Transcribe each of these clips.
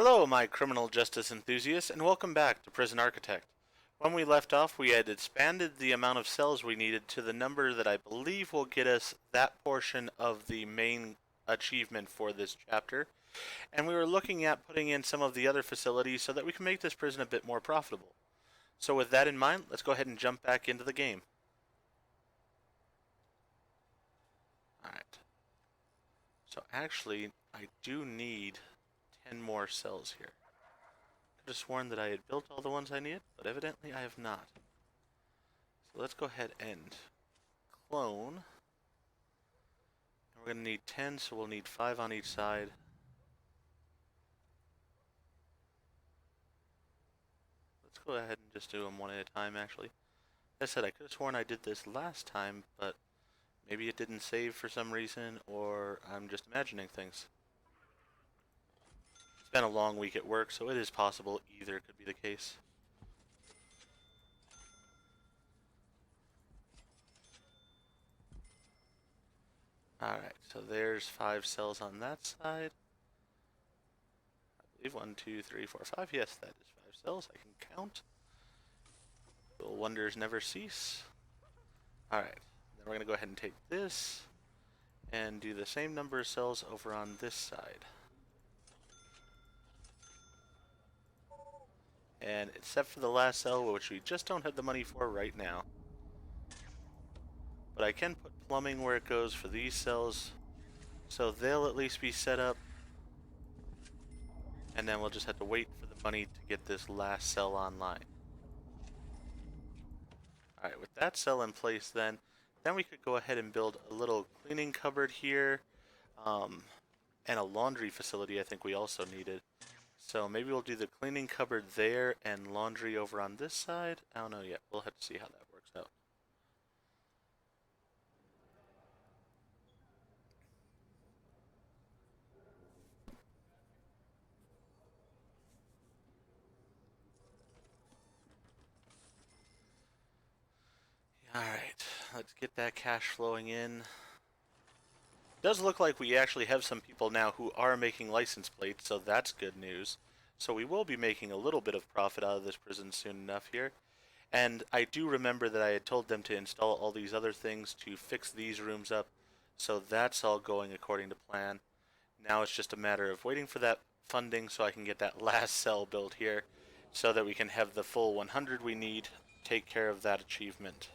Hello, my criminal justice enthusiasts, and welcome back to Prison Architect. When we left off, we had expanded the amount of cells we needed to the number that I believe will get us that portion of the main achievement for this chapter, and we were looking at putting in some of the other facilities so that we can make this prison a bit more profitable. So with that in mind, let's go ahead and jump back into the game. Alright. So actually, I do need 10 more cells here. Could have sworn that I had built all the ones I needed, but evidently I have not. So let's go ahead and clone. And we're going to need 10, so we'll need 5 on each side. Let's go ahead and just do them one at a time, actually. As I said, I could have sworn I did this last time, but maybe it didn't save for some reason, or I'm just imagining things. It's been a long week at work, so it is possible either could be the case. Alright, so there's 5 cells on that side. I believe 1, 2, 3, 4, 5. Yes, that is 5 cells. I can count. Little wonders never cease. Alright, then we're going to go ahead and take this and do the same number of cells over on this side. And except for the last cell, which we just don't have the money for right now. But I can put plumbing where it goes for these cells, so they'll at least be set up. And then we'll just have to wait for the money to get this last cell online. Alright, with that cell in place then we could go ahead and build a little cleaning cupboard here, and a laundry facility I think we also needed. So maybe we'll do the cleaning cupboard there and laundry over on this side. I don't know yet. We'll have to see how that works out. Alright, let's get that cash flowing in. Does look like we actually have some people now who are making license plates, so that's good news. So we will be making a little bit of profit out of this prison soon enough here. And I do remember that I had told them to install all these other things to fix these rooms up, so that's all going according to plan. Now it's just a matter of waiting for that funding so I can get that last cell built here, so that we can have the full 100 we need, take care of that achievement.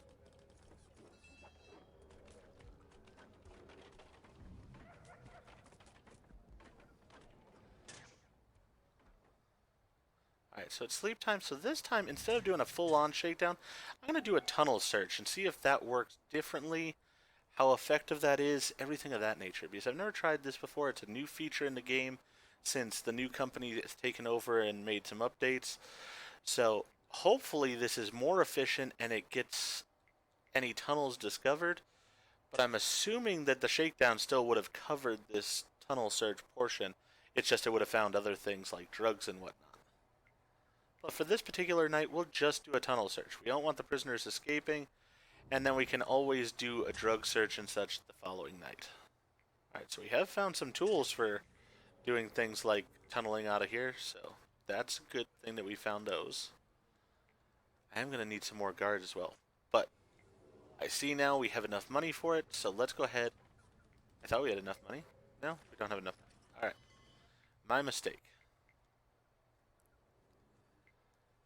Alright, so it's sleep time. So this time, instead of doing a full-on shakedown, I'm going to do a tunnel search and see if that works differently, how effective that is, everything of that nature. Because I've never tried this before. It's a new feature in the game since the new company has taken over and made some updates. So hopefully this is more efficient and it gets any tunnels discovered. But I'm assuming that the shakedown still would have covered this tunnel search portion. It's just it would have found other things like drugs and whatnot. But for this particular night, we'll just do a tunnel search. We don't want the prisoners escaping, and then we can always do a drug search and such the following night. Alright, so we have found some tools for doing things like tunneling out of here, so that's a good thing that we found those. I am going to need some more guards as well, but I see now we have enough money for it, so let's go ahead. I thought we had enough money. No, we don't have enough money. Alright, my mistake.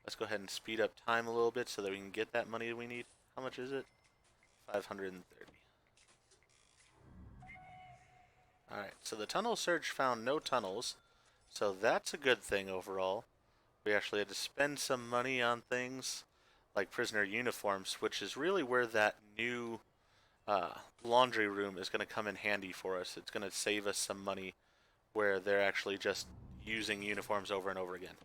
Let's go ahead and speed up time a little bit so that we can get that money we need. How much is it? 530. Alright, so the tunnel search found no tunnels, so that's a good thing overall. We actually had to spend some money on things like prisoner uniforms, which is really where that new laundry room is going to come in handy for us. It's going to save us some money where they're actually just using uniforms over and over again.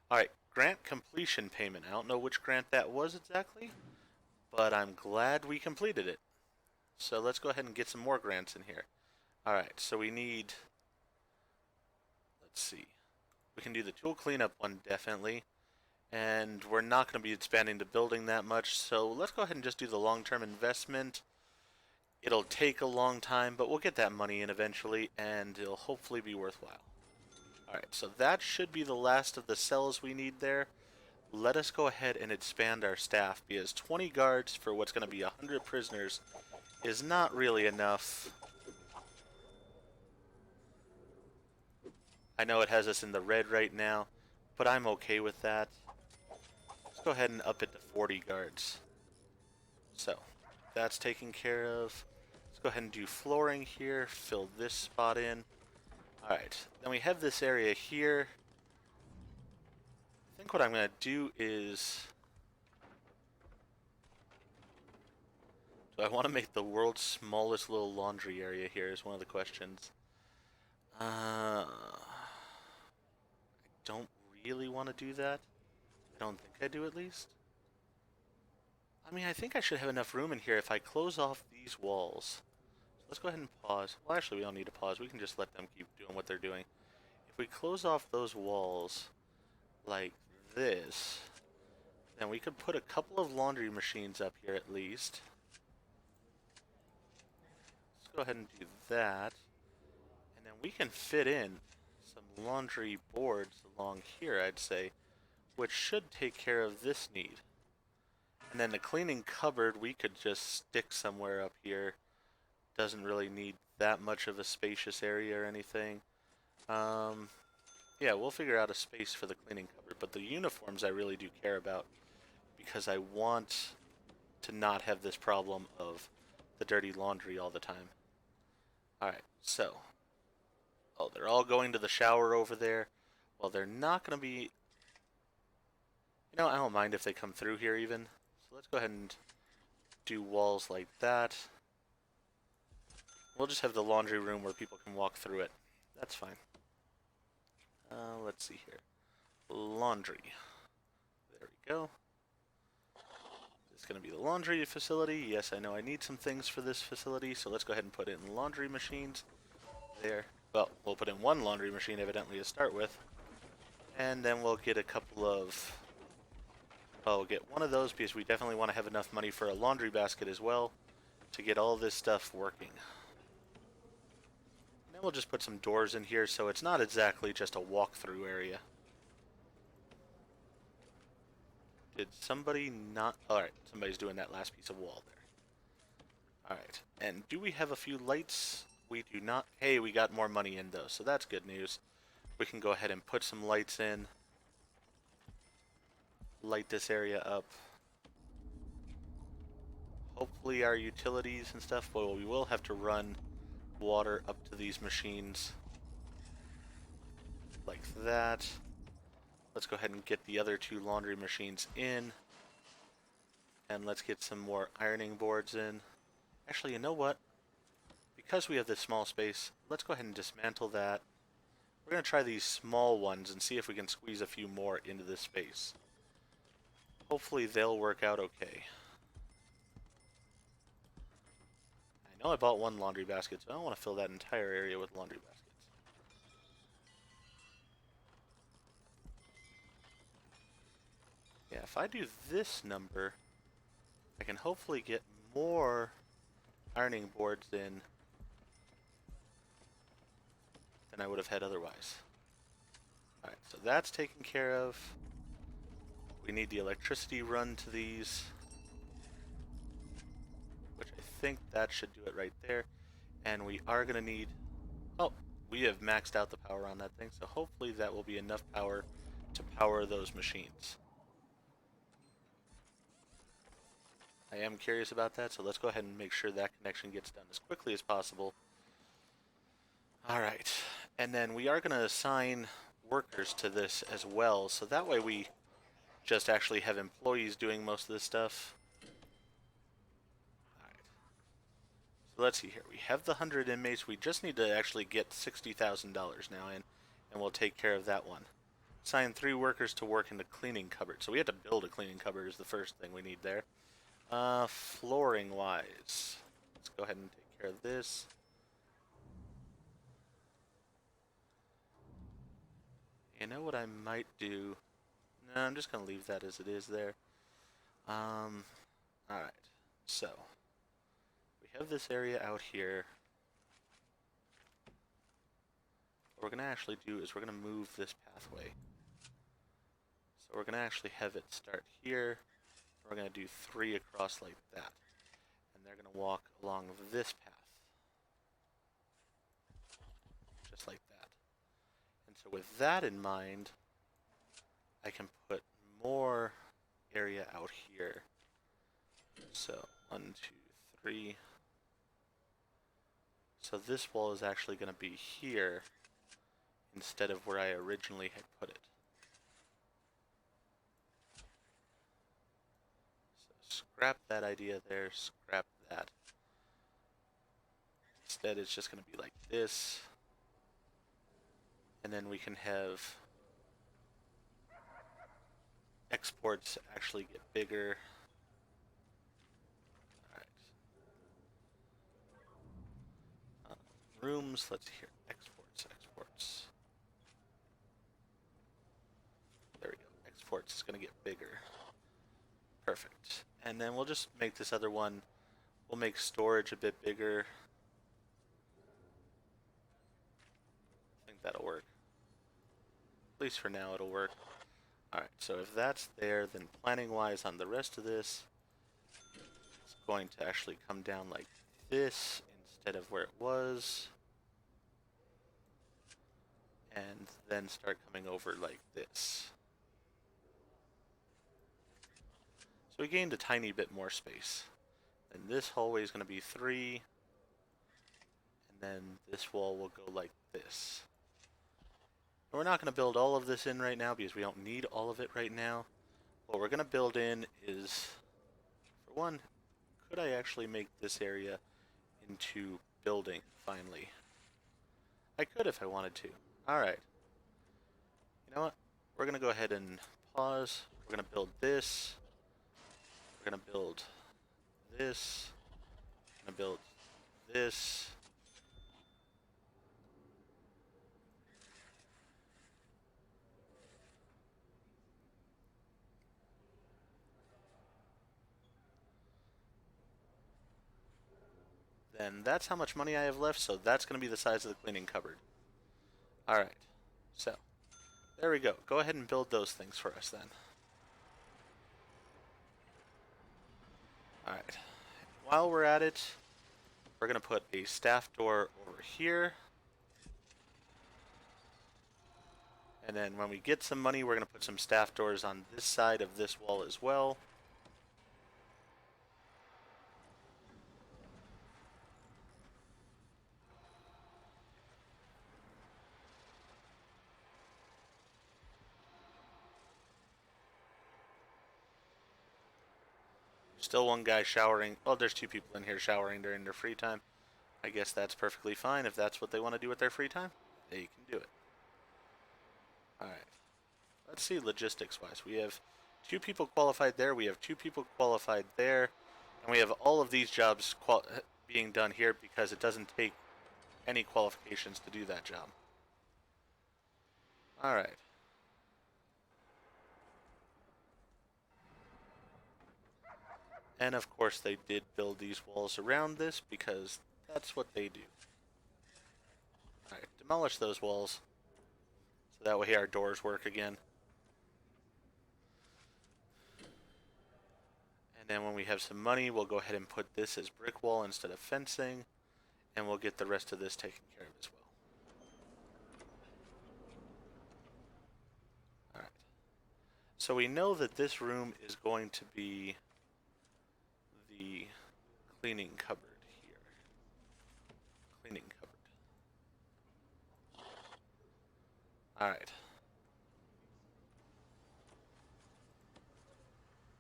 Alright, grant completion payment. I don't know which grant that was exactly, but I'm glad we completed it. So let's go ahead and get some more grants in here. Alright, so we need... Let's see. We can do the tool cleanup one, definitely. And we're not going to be expanding the building that much, so let's go ahead and just do the long-term investment. It'll take a long time, but we'll get that money in eventually, and it'll hopefully be worthwhile. Alright, so that should be the last of the cells we need there. Let us go ahead and expand our staff, because 20 guards for what's going to be 100 prisoners is not really enough. I know it has us in the red right now, but I'm okay with that. Let's go ahead and up it to 40 guards. So, that's taken care of. Let's go ahead and do flooring here, fill this spot in. Alright, then we have this area here. I think what I'm going to do is... Do I want to make the world's smallest little laundry area here is one of the questions. I don't really want to do that. I don't think I do, at least. I mean, I think I should have enough room in here if I close off these walls. So let's go ahead and pause. Well, actually, we don't need to pause. We can just let them keep doing what they're doing. If we close off those walls like this, then we could put a couple of laundry machines up here at least. Let's go ahead and do that. And then we can fit in some laundry boards along here, I'd say, which should take care of this need. And then the cleaning cupboard we could just stick somewhere up here. Doesn't really need that much of a spacious area or anything. Yeah, we'll figure out a space for the cleaning cupboard, but the uniforms I really do care about because I want to not have this problem of the dirty laundry all the time. Alright, so. Oh, they're all going to the shower over there. Well, they're not going to be... You know, I don't mind if they come through here even. So let's go ahead and do walls like that. We'll just have the laundry room where people can walk through it. That's fine. Let's see here. Laundry. There we go. This is going to be the laundry facility. Yes, I know I need some things for this facility, so let's go ahead and put in laundry machines. There. Well, we'll put in one laundry machine evidently to start with. And then we'll get a couple of... Well, we'll get one of those because we definitely want to have enough money for a laundry basket as well to get all this stuff working. And then we'll just put some doors in here so it's not exactly just a walk-through area. Did somebody not... Alright, somebody's doing that last piece of wall there. Alright, and do we have a few lights? We do not. Hey, we got more money in though, so that's good news. We can go ahead and put some lights in. Light this area up. Hopefully our utilities and stuff, well, we will have to run water up to these machines. Like that. Let's go ahead and get the other two laundry machines in. And let's get some more ironing boards in. Actually, you know what? Because we have this small space, let's go ahead and dismantle that. We're going to try these small ones and see if we can squeeze a few more into this space. Hopefully they'll work out okay. I know I bought one laundry basket, so I don't want to fill that entire area with laundry baskets. Yeah, if I do this number, I can hopefully get more ironing boards in than I would have had otherwise. Alright, so that's taken care of. We need the electricity run to these, which I think that should do it right there. And we are going to need... Oh, we have maxed out the power on that thing, so hopefully that will be enough power to power those machines. I am curious about that, so let's go ahead and make sure that connection gets done as quickly as possible. Alright, and then we are going to assign workers to this as well, so that way we just actually have employees doing most of this stuff. Alright, so let's see here. We have the 100 inmates, we just need to actually get $60,000 now in, and we'll take care of that one. Assign 3 workers to work in the cleaning cupboard, so we have to build a cleaning cupboard is the first thing we need there. Flooring wise, let's go ahead and take care of this. You know what I might do? No, I'm just going to leave that as it is there. Alright, so we have this area out here. what we're going to actually do is we're going to move this pathway. So we're going to actually have it start here. We're going to do 3 across like that. And they're going to walk along this path. Just like that. And so with that in mind, I can put more area out here. So 1, 2, 3. So this wall is actually going to be here instead of where I originally had put it. So scrap that idea there, scrap that. Instead it's just going to be like this. And then we can have exports actually get bigger. Alright. Rooms, let's hear exports. There we go. Exports is going to get bigger. Perfect. And then we'll just make this other one, we'll make storage a bit bigger. I think that'll work. At least for now it'll work. Alright, so if that's there, then planning-wise on the rest of this, it's going to actually come down like this instead of where it was. And then start coming over like this. So we gained a tiny bit more space. And this hallway is going to be 3. And then this wall will go like this. And we're not going to build all of this in right now because we don't need all of it right now. What we're going to build in is, for one, could I actually make this area into building finally? I could if I wanted to. Alright. You know what? We're going to go ahead and pause. We're going to build this. We're going to build this. We're going to build this. Then that's how much money I have left, so that's going to be the size of the cleaning cupboard. Alright. So, there we go. Go ahead and build those things for us then. Alright. While we're at it, we're going to put a staff door over here. And then when we get some money, we're going to put some staff doors on this side of this wall as well. Still one guy showering. Well, there's 2 people in here showering during their free time. I guess that's perfectly fine. If that's what they want to do with their free time, they can do it. Alright. Let's see logistics-wise. We have 2 people qualified there. We have 2 people qualified there. And we have all of these jobs being done here because it doesn't take any qualifications to do that job. Alright. And of course they did build these walls around this because that's what they do. Alright, demolish those walls. So that way our doors work again. And then when we have some money, we'll go ahead and put this as brick wall instead of fencing. And we'll get the rest of this taken care of as well. Alright. So we know that this room is going to be the cleaning cupboard here. Cleaning cupboard. Alright.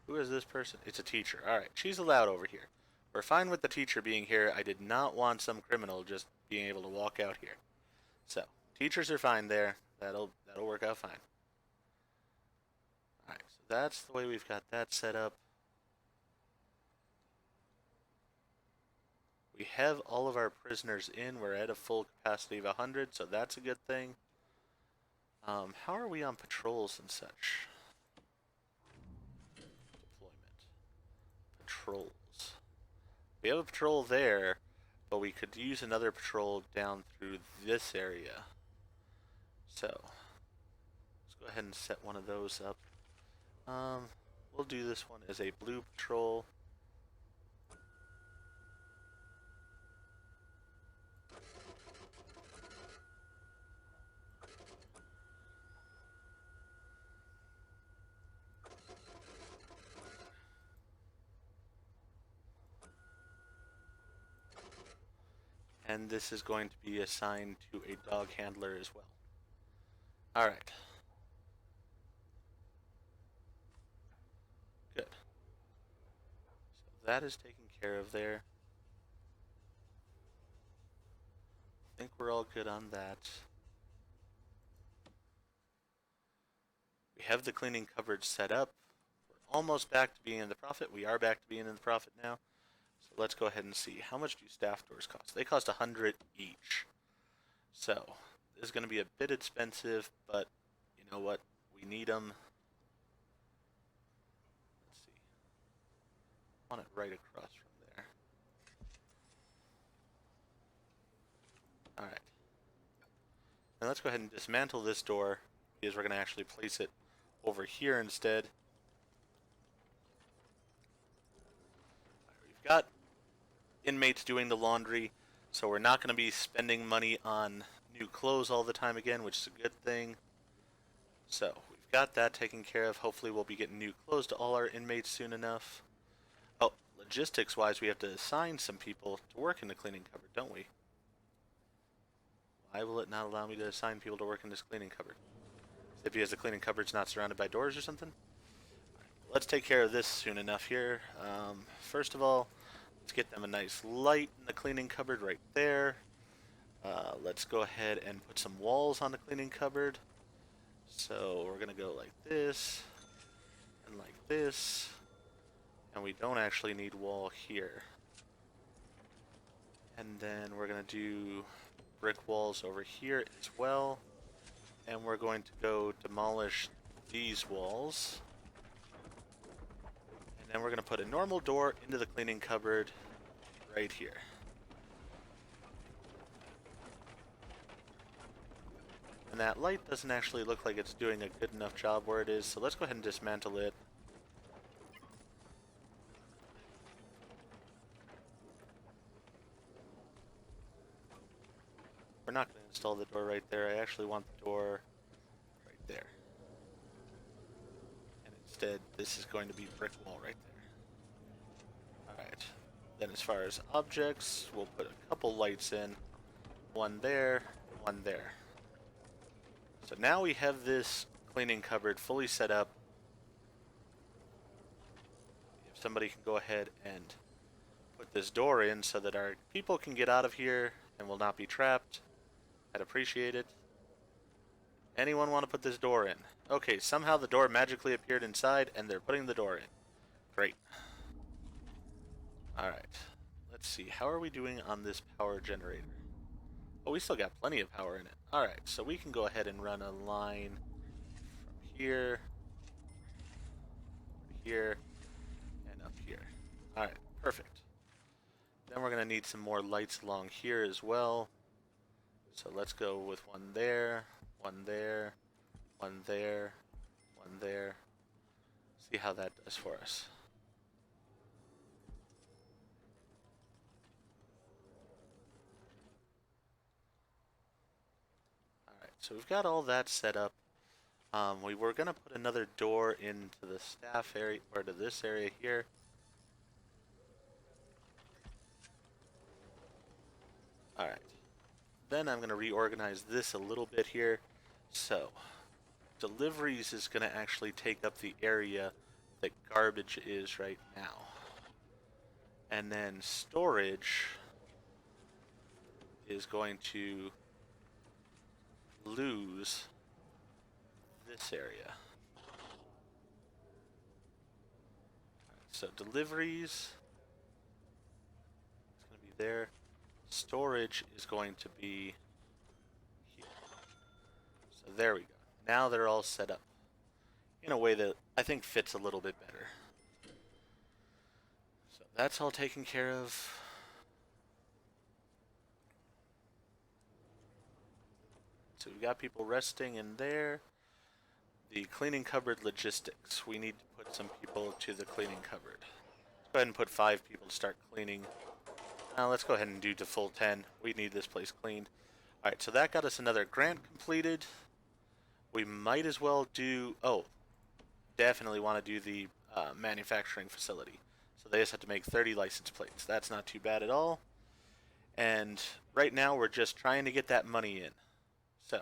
Who is this person? It's a teacher. Alright, she's allowed over here. We're fine with the teacher being here. I did not want some criminal just being able to walk out here. So, teachers are fine there. That'll work out fine. Alright, so that's the way we've got that set up. We have all of our prisoners in. We're at a full capacity of 100, so that's a good thing. How are we on patrols and such? Deployment. Patrols. We have a patrol there, but we could use another patrol down through this area. So let's go ahead and set one of those up. We'll do this one as a blue patrol. And this is going to be assigned to a dog handler as well. Alright. Good. So that is taken care of there. I think we're all good on that. We have the cleaning cupboard set up. We're almost back to being in the profit. We are back to being in the profit now. So let's go ahead and see. How much do staff doors cost? They cost 100 each. So this is going to be a bit expensive, but you know what? We need them. Let's see. I want it right across from there. Alright. Now let's go ahead and dismantle this door, because we're going to actually place it over here instead. Right, we've got inmates doing the laundry, so we're not going to be spending money on new clothes all the time again, which is a good thing. So we've got that taken care of. Hopefully we'll be getting new clothes to all our inmates soon enough. Oh, logistics-wise, we have to assign some people to work in the cleaning cupboard, don't we? Why will it not allow me to assign people to work in this cleaning cupboard? Is it because the cleaning cupboard's not surrounded by doors or something? Right, let's take care of this soon enough here. First of all, let's get them a nice light in the cleaning cupboard right there. Let's go ahead and put some walls on the cleaning cupboard. So we're going to go like this, and like this, and we don't actually need wall here. And then we're going to do brick walls over here as well. And we're going to go demolish these walls. And then we're going to put a normal door into the cleaning cupboard right here. And that light doesn't actually look like it's doing a good enough job where it is, so let's go ahead and dismantle it. We're not going to install the door right there. I actually want the door right there. And instead, this is going to be brick wall right there. Alright. Then as far as objects, we'll put a couple lights in. One there, one there. So now we have this cleaning cupboard fully set up. If somebody can go ahead and put this door in so that our people can get out of here and will not be trapped, I'd appreciate it. Anyone want to put this door in? Okay, somehow the door magically appeared inside and they're putting the door in. Great. Alright. Let's see. How are we doing on this power generator? Oh, we still got plenty of power in it. Alright, so we can go ahead and run a line from here, here, and up here. Alright, perfect. Then we're going to need some more lights along here as well. So let's go with one there, one there, one there, one there. See how that does for us. Alright, so we've got all that set up. We were going to put another door into the staff area, or to this area here. Alright. Then I'm going to reorganize this a little bit here. So, deliveries is going to actually take up the area that garbage is right now. And then storage is going to lose this area. So deliveries is going to be there. Storage is going to be here. So there we go. Now they're all set up in a way that I think fits a little bit better. So that's all taken care of. so we've got people resting in there. The cleaning cupboard logistics. We need to put some people to the cleaning cupboard. Let's go ahead and put 5 people to start cleaning. Let's go ahead and do the full 10. We need this place cleaned. Alright, so that got us another grant completed. We might as well do... Oh, definitely want to do the manufacturing facility. So they just have to make 30 license plates. That's not too bad at all. And right now we're just trying to get that money in. So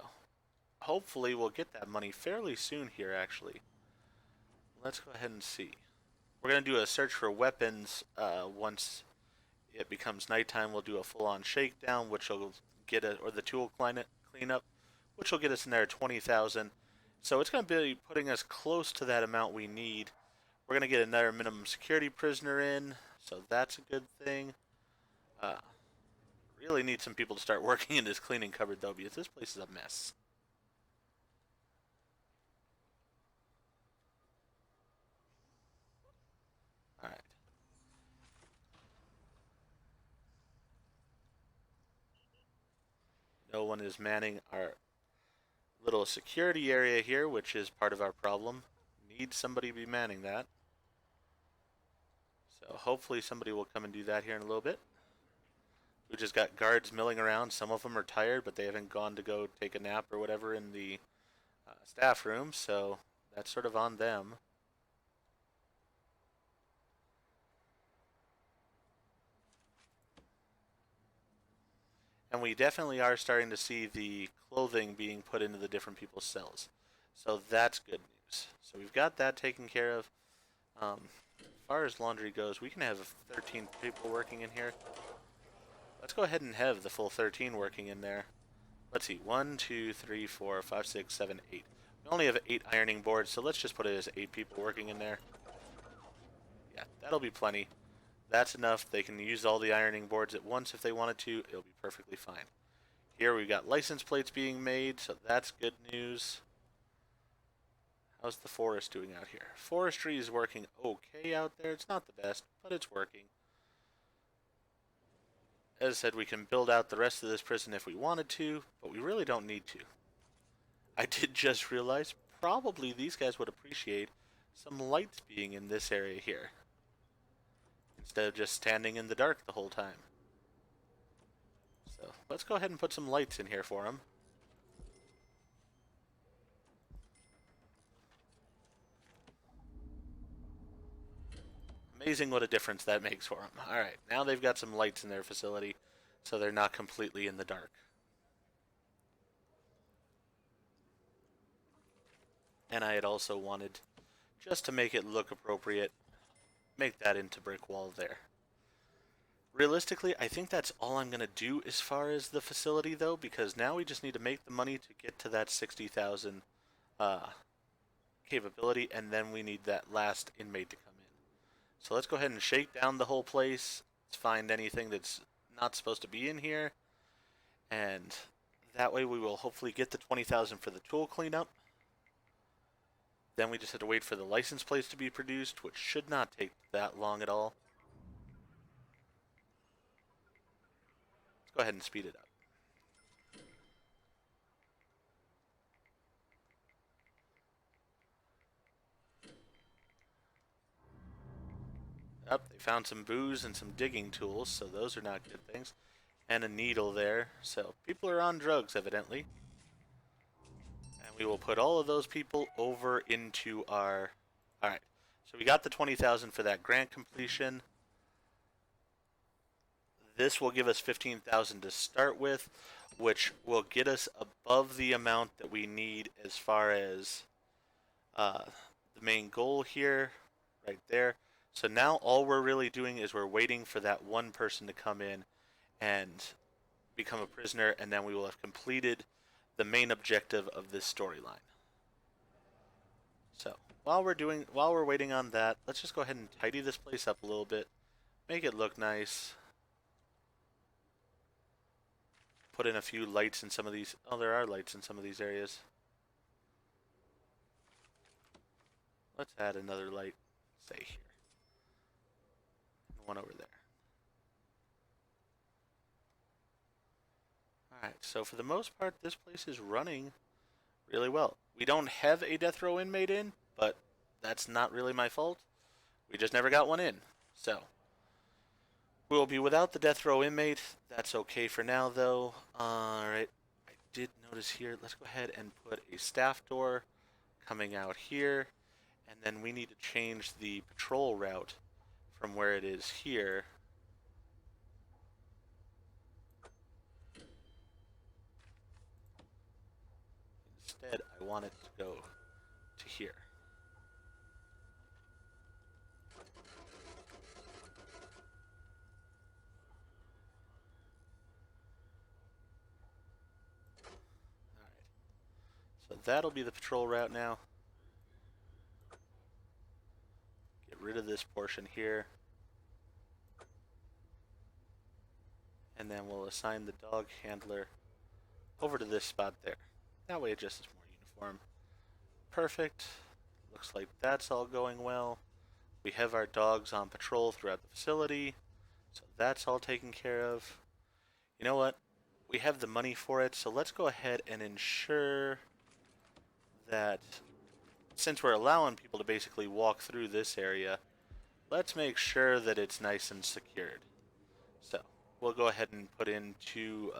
hopefully we'll get that money fairly soon here, actually. Let's go ahead and see. We're going to do a search for weapons once it becomes nighttime. We'll do a full-on shakedown, which will get it, or the tool cleanup, which will get us in there 20,000. So it's going to be putting us close to that amount we need. We're going to get another minimum security prisoner in, so that's a good thing. Really need some people to start working in this cleaning cupboard, though, because this place is a mess. Alright. No one is manning our little security area here, which is part of our problem. Need somebody to be manning that. So hopefully somebody will come and do that here in a little bit. We just got guards milling around. Some of them are tired, but they haven't gone to go take a nap or whatever in the staff room, so that's sort of on them. And we definitely are starting to see the clothing being put into the different people's cells. So that's good news. So we've got that taken care of. As far as laundry goes, we can have 13 people working in here. Let's go ahead and have the full 13 working in there. Let's see, 1, 2, 3, 4, 5, 6, 7, 8. We only have 8 ironing boards, so let's just put it as 8 people working in there. Yeah, that'll be plenty. That's enough. They can use all the ironing boards at once if they wanted to. It'll be perfectly fine. Here we've got license plates being made, so that's good news. How's the forest doing out here? Forestry is working okay out there. It's not the best, but it's working. As I said, we can build out the rest of this prison if we wanted to, but we really don't need to. I did just realize probably these guys would appreciate some lights being in this area here, instead of just standing in the dark the whole time. So let's go ahead and put some lights in here for them. Amazing what a difference that makes for them. Alright, now they've got some lights in their facility, so they're not completely in the dark. And I had also wanted, just to make it look appropriate, make that into brick wall there. Realistically, I think that's all I'm going to do as far as the facility, though, because now we just need to make the money to get to that 60,000 capability, and then we need that last inmate to come in. So let's go ahead and shake down the whole place. Let's find anything that's not supposed to be in here, and that way we will hopefully get the 20,000 for the tool cleanup. Then we just have to wait for the license plates to be produced, which should not take that long at all. Let's go ahead and speed it up. Up, they found some booze and some digging tools, so those are not good things. And a needle there, so people are on drugs, evidently. And we will put all of those people over into our... Alright, so we got the 20,000 for that grant completion. This will give us 15,000 to start with, which will get us above the amount that we need as far as the main goal here, right there. So now all we're really doing is we're waiting for that one person to come in and become a prisoner, and then we will have completed the main objective of this storyline. So while we're waiting on that, let's just go ahead and tidy this place up a little bit, make it look nice. Put in a few lights in some of these. Oh, there are lights in some of these areas. Let's add another light, say here. And one over there. Alright, So for the most part, this place is running really well. We don't have a death row inmate in, but that's not really my fault. We just never got one in. So we'll be without the death row inmate. That's okay for now, though. Alright, I did notice here. Let's go ahead and put a staff door coming out here. And then we need to change the patrol route from where it is here. Instead, I want it to go to here. Alright. So that'll be the patrol route now. Get rid of this portion here. And then we'll assign the dog handler over to this spot there. That way it just is more uniform. Perfect. Looks like that's all going well. We have our dogs on patrol throughout the facility, so that's all taken care of. You know what? We have the money for it, so let's go ahead and ensure that since we're allowing people to basically walk through this area, let's make sure that it's nice and secured. So we'll go ahead and put in two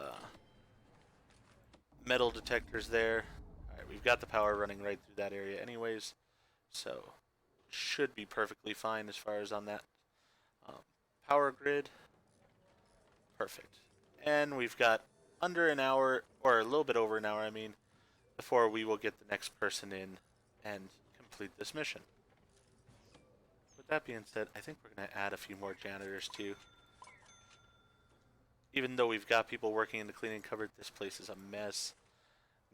metal detectors there. Alright, we've got the power running right through that area anyways, so should be perfectly fine as far as on that power grid. Perfect. And we've got under an hour, or a little bit over an hour, I mean, before we will get the next person in and complete this mission. With that being said, I think we're going to add a few more janitors too. Even though we've got people working in the cleaning cupboard, this place is a mess.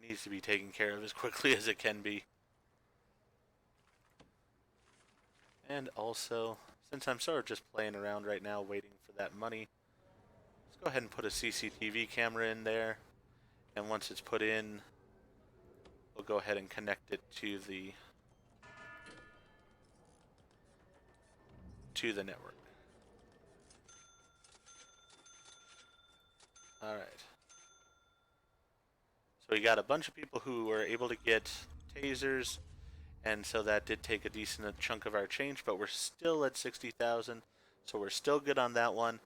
It needs to be taken care of as quickly as it can be. And also, since I'm sort of just playing around right now waiting for that money, let's go ahead and put a CCTV camera in there. And once it's put in, we'll go ahead and connect it to the network. Alright. So we got a bunch of people who were able to get tasers, and so that did take a decent chunk of our change, but we're still at 60,000, so we're still good on that one.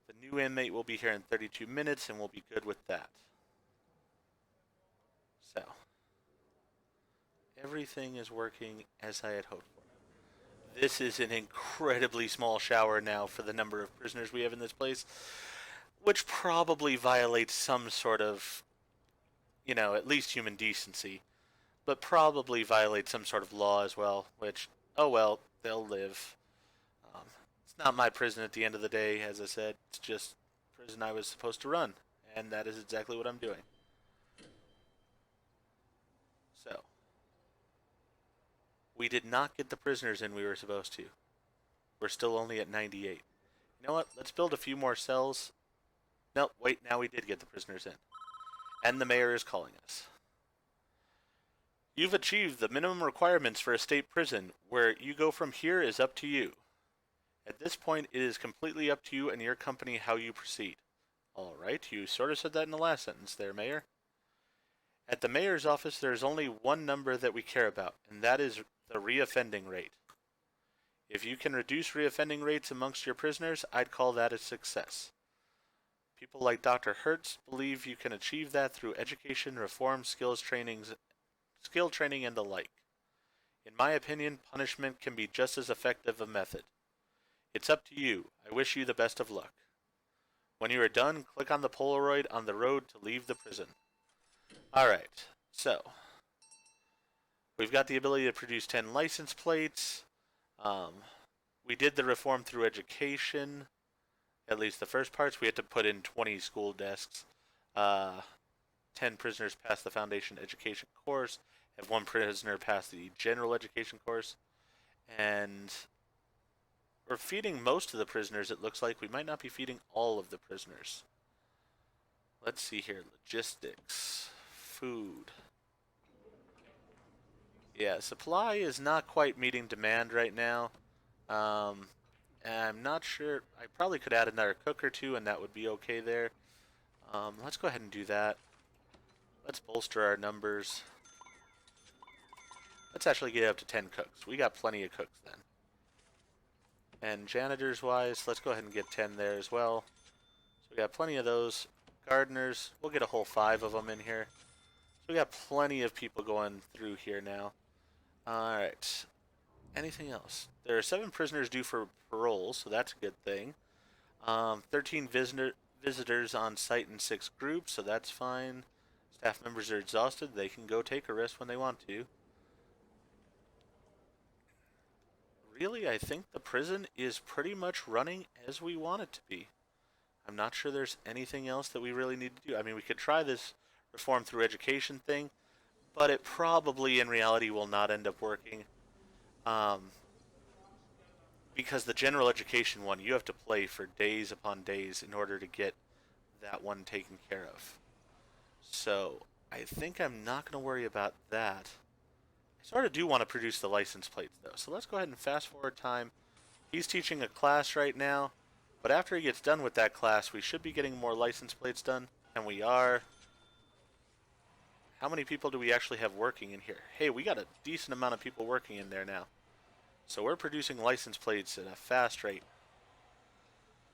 The new inmate will be here in 32 minutes, and we'll be good with that. So, everything is working as I had hoped for. This is an incredibly small shower now for the number of prisoners we have in this place, which probably violates some sort of, you know, at least human decency, but probably violates some sort of law as well, which, oh well, they'll live. It's not my prison at the end of the day, as I said. It's just prison I was supposed to run, and that is exactly what I'm doing. So, we did not get the prisoners in we were supposed to. We're still only at 98. You know what? Let's build a few more cells. Nope, wait, now we did get the prisoners in. And the mayor is calling us. You've achieved the minimum requirements for a state prison. Where you go from here is up to you. At this point, it is completely up to you and your company how you proceed. Alright, you sort of said that in the last sentence there, Mayor. At the mayor's office, there is only one number that we care about, and that is the reoffending rate. If you can reduce reoffending rates amongst your prisoners, I'd call that a success. People like Dr. Hertz believe you can achieve that through education, reform, skill training, and the like. In my opinion, punishment can be just as effective a method. It's up to you. I wish you the best of luck. When you are done, click on the Polaroid on the road to leave the prison. Alright, so we've got the ability to produce 10 license plates. We did the reform through education, at least the first parts. We had to put in 20 school desks. 10 prisoners passed the foundation education course, have 1 prisoner pass the general education course, and we're feeding most of the prisoners, it looks like. We might not be feeding all of the prisoners. Let's see here. Logistics. Food. Yeah, supply is not quite meeting demand right now. I'm not sure. I probably could add another cook or two, and that would be okay there. Let's go ahead and do that. Let's bolster our numbers. Let's actually get up to 10 cooks. We got plenty of cooks then. And janitors wise, let's go ahead and get 10 there as well. So we got plenty of those. Gardeners, we'll get a whole 5 of them in here. So we got plenty of people going through here now. Alright. Anything else? There are 7 prisoners due for parole, so that's a good thing. 13 visitors on site in 6 groups, so that's fine. Staff members are exhausted. They can go take a rest when they want to. Really, I think the prison is pretty much running as we want it to be. I'm not sure there's anything else that we really need to do. I mean, we could try this reform through education thing, but it probably in reality will not end up working. Um, because the general education one, you have to play for days upon days in order to get that one taken care of. So I think I'm not going to worry about that. I sort of do want to produce the license plates though. So let's go ahead and fast forward time. He's teaching a class right now, but after he gets done with that class, we should be getting more license plates done. And we are. How many people do we actually have working in here? Hey, we got a decent amount of people working in there now. So we're producing license plates at a fast rate.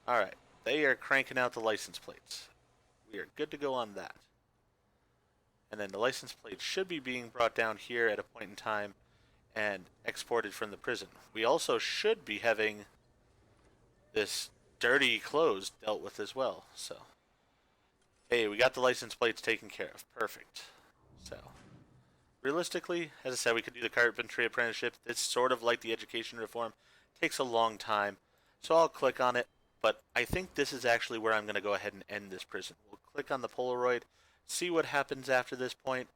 Alright, they are cranking out the license plates. We are good to go on that. And then the license plate should be being brought down here at a point in time and exported from the prison. We also should be having this dirty clothes dealt with as well. So, hey, we got the license plates taken care of. Perfect. So, realistically, as I said, we could do the carpentry apprenticeship. It's sort of like the education reform. It takes a long time. So I'll click on it. But I think this is actually where I'm going to go ahead and end this prison. We'll click on the Polaroid, see what happens after this point,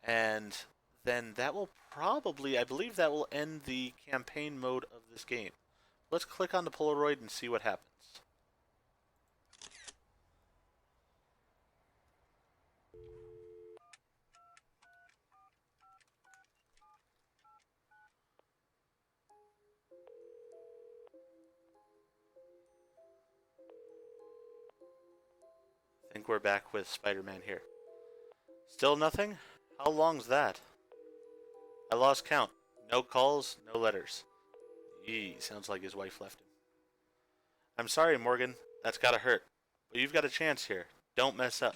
and then that will probably, I believe that will end the campaign mode of this game. Let's click on the Polaroid and see what happens. I think we're back with Spider-Man here. Still nothing? How long's that? I lost count. No calls, no letters. Yee, sounds like his wife left him. I'm sorry, Morgan. That's gotta hurt. But you've got a chance here. Don't mess up.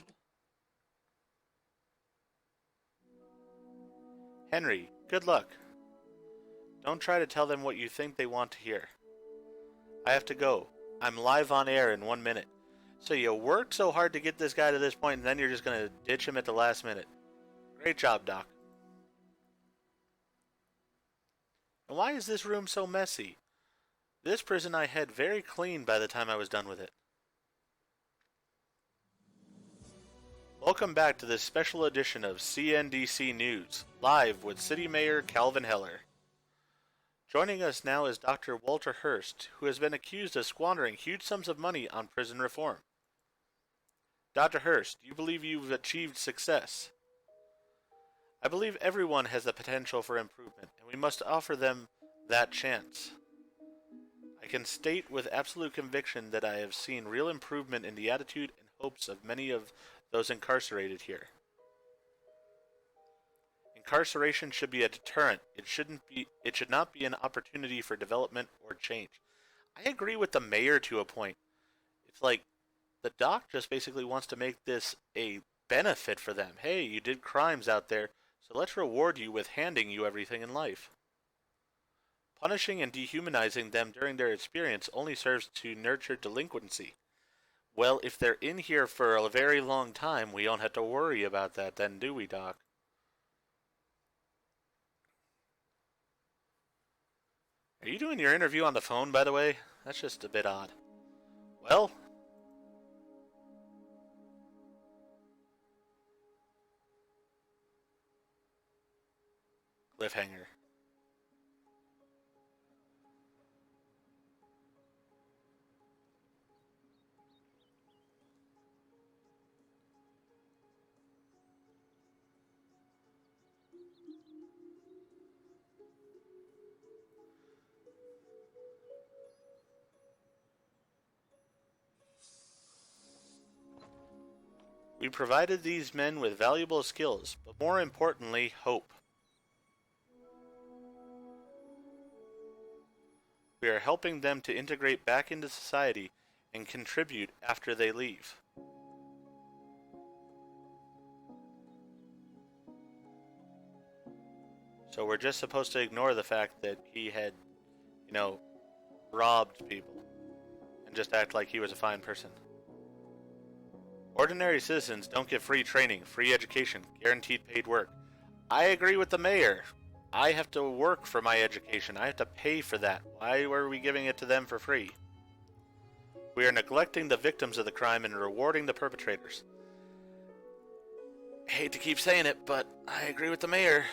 Henry, good luck. Don't try to tell them what you think they want to hear. I have to go. I'm live on air in 1 minute. So you worked so hard to get this guy to this point, and then you're just gonna ditch him at the last minute. Great job, Doc. And why is this room so messy? This prison I had very clean by the time I was done with it. Welcome back to this special edition of CNDC News, live with City Mayor Calvin Heller. Joining us now is Dr. Walter Hurst, who has been accused of squandering huge sums of money on prison reform. Dr. Hurst, do you believe you've achieved success? I believe everyone has the potential for improvement, and we must offer them that chance. I can state with absolute conviction that I have seen real improvement in the attitude and hopes of many of those incarcerated here. Incarceration should be a deterrent. It should not be an opportunity for development or change. I agree with the mayor to a point. It's like the doc just basically wants to make this a benefit for them. Hey, you did crimes out there, so let's reward you with handing you everything in life. Punishing and dehumanizing them during their experience only serves to nurture delinquency. Well, if they're in here for a very long time, we don't have to worry about that then, do we, Doc? Are you doing your interview on the phone, by the way? That's just a bit odd. Well, cliffhanger. We provided these men with valuable skills, but more importantly, hope. We are helping them to integrate back into society and contribute after they leave. So we're just supposed to ignore the fact that he had, robbed people and just act like he was a fine person. Ordinary citizens don't get free training, free education, guaranteed paid work. I agree with the mayor. I have to work for my education. I have to pay for that. Why were we giving it to them for free? We are neglecting the victims of the crime and rewarding the perpetrators. I hate to keep saying it, but I agree with the mayor.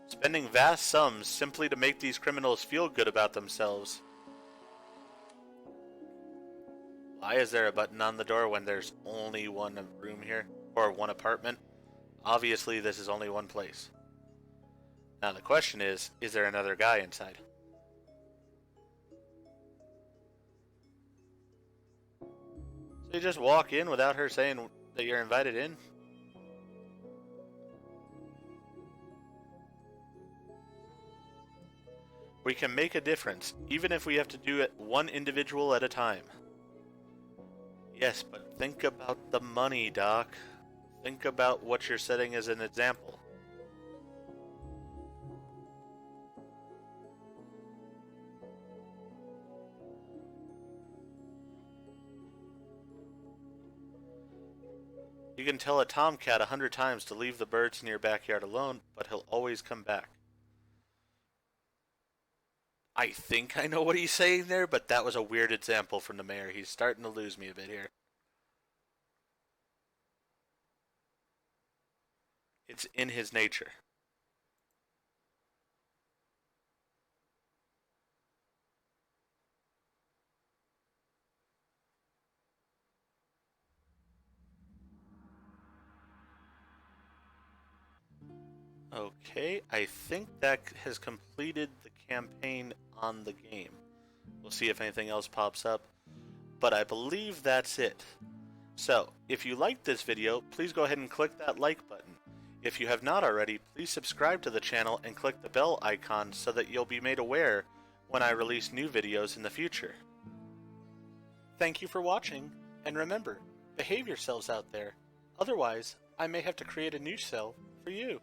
Spending vast sums simply to make these criminals feel good about themselves. Why is there a button on the door when there's only one room here? Or one apartment? Obviously, this is only one place. Now the question is there another guy inside? So you just walk in without her saying that you're invited in? We can make a difference, even if we have to do it one individual at a time. Yes, but think about the money, Doc. Think about what you're setting as an example. You can tell a tomcat 100 times to leave the birds in your backyard alone, but he'll always come back. I think I know what he's saying there, but that was a weird example from the mayor. He's starting to lose me a bit here. It's in his nature. Okay, I think that has completed the campaign on the game. We'll see if anything else pops up, but I believe that's it. So, if you liked this video, please go ahead and click that like button. If you have not already, please subscribe to the channel and click the bell icon so that you'll be made aware when I release new videos in the future. Thank you for watching, and remember, behave yourselves out there. Otherwise, I may have to create a new cell for you.